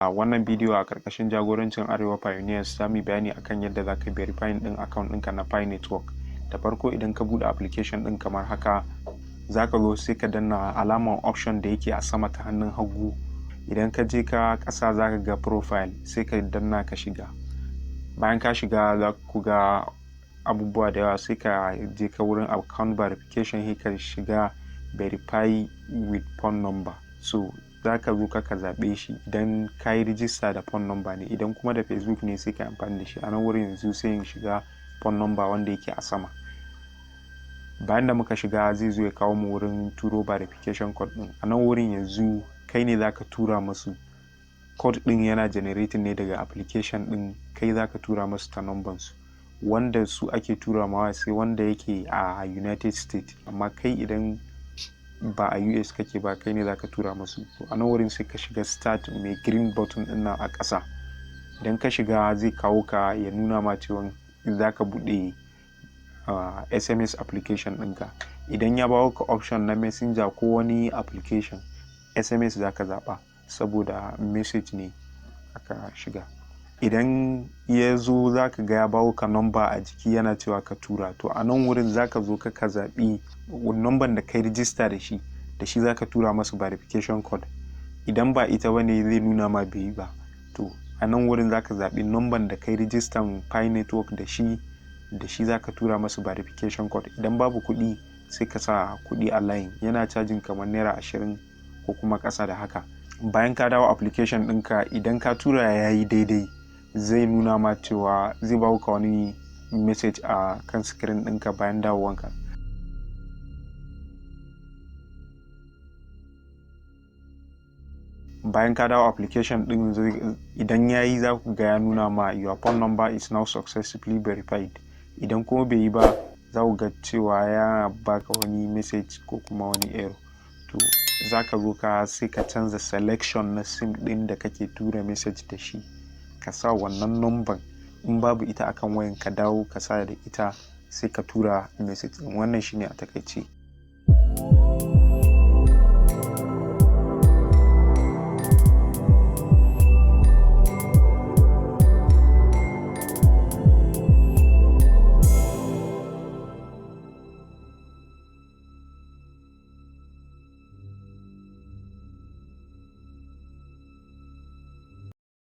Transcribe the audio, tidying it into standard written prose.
A wannan bidiyo a karkashin jagorancin Arewa Pioneers za mu yi bayani akan yadda za ka verify din account ɗinka na Pi Network. Da farko idan ka buɗe application ɗin kamar haka, za ka zo sai ka danna alamar option da yake a sama ta hannun hagu. Idan ka je ka ƙasa za ka ga profile, sai ka danna ka shiga. Bayan ka shiga za ku ga abubuwa da yawa, sai ka je ka wurin account verification, sai ka shiga verify with phone number. So za ka zo ka zaɓe shi idan ka yi rijista da phone number ne, idan kuma da Facebook ne sai ka amfani da shi. A nan wurin yanzu sai in shiga phone number wanda yake a sama. Bayan da muka shiga zai zo ya kawo mu wurin turo verification code ɗin. A nan wurin yanzu kai ne za ka tura musu code ɗin, yana generating ne daga application ɗin, kai za ka tura musu ta number su. Wanda su ake tura mawa sai wanda yake a United States, amma kai idan ba a US kake ba, kai ne za ka tura musu. A nan wurin sai ka shiga start mai green button ɗin nan a ƙasa. Idan ka shiga zai kawo ka ya nuna ma cewa za ka buɗe SMS application ɗinka. Idan ya bawo ka option na messenger ko wani application, SMS za ka zaɓa saboda message ne aka shiga. Idan ya zo za ka ga ya bawo ka number a jiki yana cewa ka tura. To a nan wurin za ka zo ka zaɓi number da kai register da shi za ka tura masu verification code. Idan ba ita ba ne zai nuna ma bai yi ba. To a nan wurin za ka zaɓi number da kai register Pi Network da shi za ka tura masu verification code. Idan babu kuɗi sai ka sa kuɗi a line, yana cajin kamar naira 20 ko kuma ƙasa da haka. Bayan ka dawo application ɗinka, idan ka tura ya yi daidai, zai nuna ma cewa zai bawo ka wani message a kan screen ɗinka bayan dawowanka. Bayan ka dawo application ɗin, idan ya yi za ku ga ya nuna ma your phone number is now successfully verified. Idan kuma bai yi ba za ku ga cewa ya baka wani message ko kuma wani error. To za ka zo sai ka canza selection na sim ɗin da kake tura message da shi, ka sa wannan number. In babu ita akan wayan ka dawo ka sa da ita sai ka tura message. Wannan shine a takaice.